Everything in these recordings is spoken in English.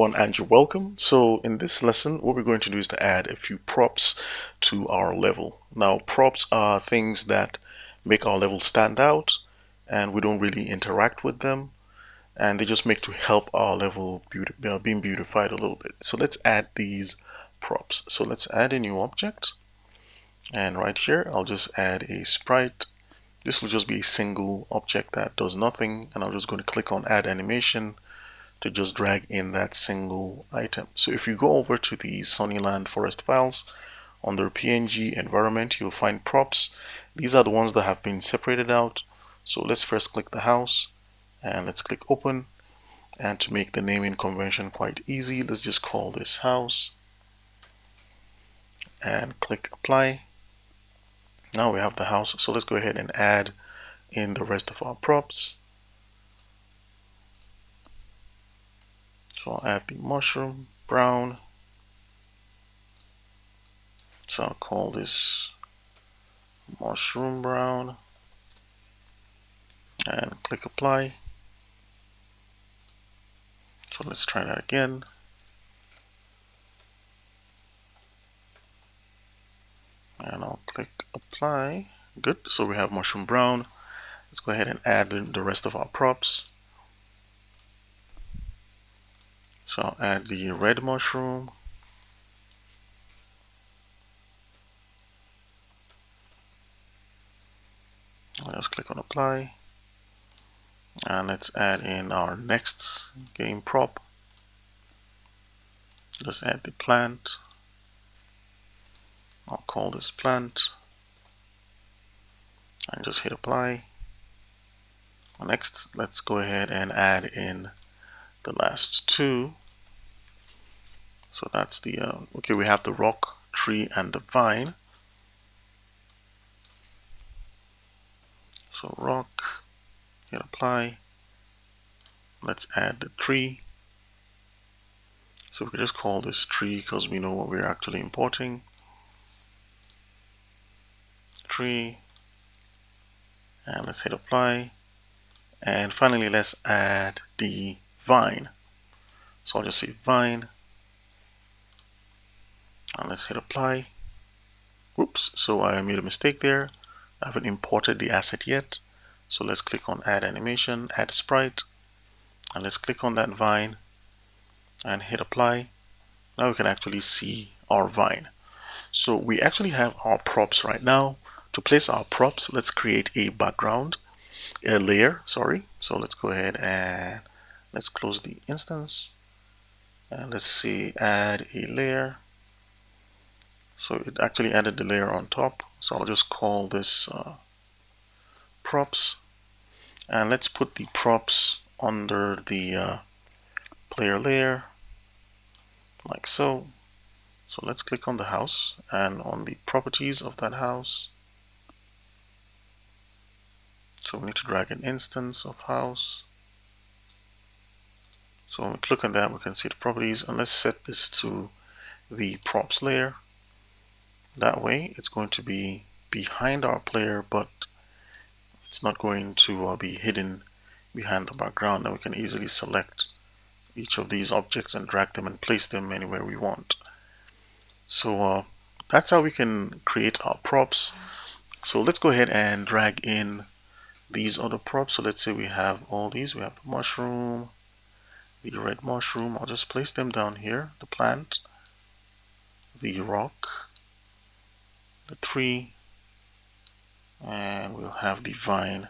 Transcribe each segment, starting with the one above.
everyone, and you're welcome. So in this lesson, what we're going to do is to add a few props to our level. Now, props are things that make our level stand out, and we don't really interact with them, and they just make to help our level being beautified a little bit. So let's add these props. So let's add a new object, and right here, I'll just add a sprite. This will just be a single object that does nothing, and I'm just going to click on Add Animation to just drag in that single item. So if you go over to the Sunnyland Forest files, under PNG environment, you'll find props. These are the ones that have been separated out. So let's first click the house and let's click open. And to make the naming convention quite easy, let's just call this house and click apply. Now we have the house. So let's go ahead and add in the rest of our props. So I'll add the mushroom brown. So I'll call this mushroom brown and click apply. So let's try that again. And I'll click apply. Good. So we have mushroom brown. Let's go ahead and add in the rest of our props. So I'll add the red mushroom. I'll just click on apply. And let's add in our next game prop. Let's add the plant. I'll call this plant. And just hit apply. Next, let's go ahead and add in the last two. So that's the, okay, we have the rock, tree, and the vine. So rock, hit apply. Let's add the tree. So we can just call this tree because we know what we're actually importing. Tree. And let's hit apply. And finally, let's add the vine. So I'll just say vine. And let's hit apply. Whoops, so I made a mistake there. I haven't imported the asset yet. So let's click on add animation, add sprite. And let's click on that vine and hit apply. Now we can actually see our vine. So we actually have our props right now. To place our props, let's create a background, a layer, sorry. So let's go ahead and let's close the instance. And let's see, add a layer. So it actually added the layer on top. So I'll just call this props. And let's put the props under the player layer, like so. So let's click on the house and on the properties of that house. So we need to drag an instance of house. So when we click on that, we can see the properties, and let's set this to the props layer. That way it's going to be behind our player, but it's not going to be hidden behind the background. Now we can easily select each of these objects and drag them and place them anywhere we want. So that's how we can create our props. So let's go ahead and drag in these other props. So let's say we have all these. We have the mushroom, the red mushroom. I'll just place them down here. The plant, the rock, the tree, and we'll have the vine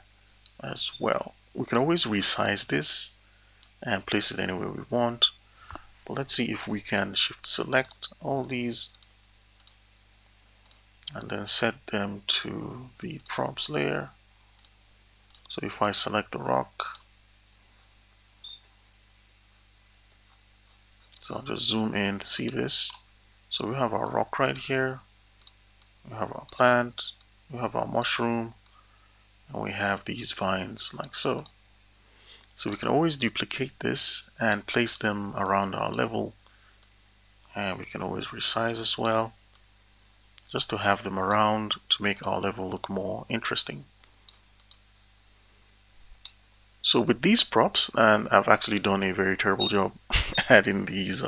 as well. We can always resize this and place it anywhere we want. But let's see if we can shift select all these and then set them to the props layer. So if I select the rock, so I'll just zoom in to see this. So we have our rock right here, we have our plant, we have our mushroom, and we have these vines like so. So we can always duplicate this and place them around our level, and we can always resize as well, just to have them around to make our level look more interesting. So with these props, and I've actually done a very terrible job adding these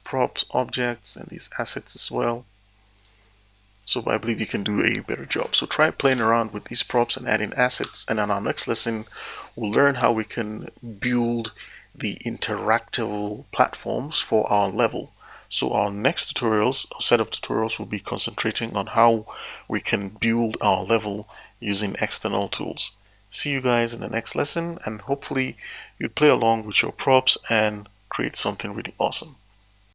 props, objects, and these assets as well. So I believe you can do a better job. So try playing around with these props and adding assets. And in our next lesson, we'll learn how we can build the interactive platforms for our level. So our next tutorials, a set of tutorials, will be concentrating on how we can build our level using external tools. See you guys in the next lesson, and hopefully you play along with your props and create something really awesome.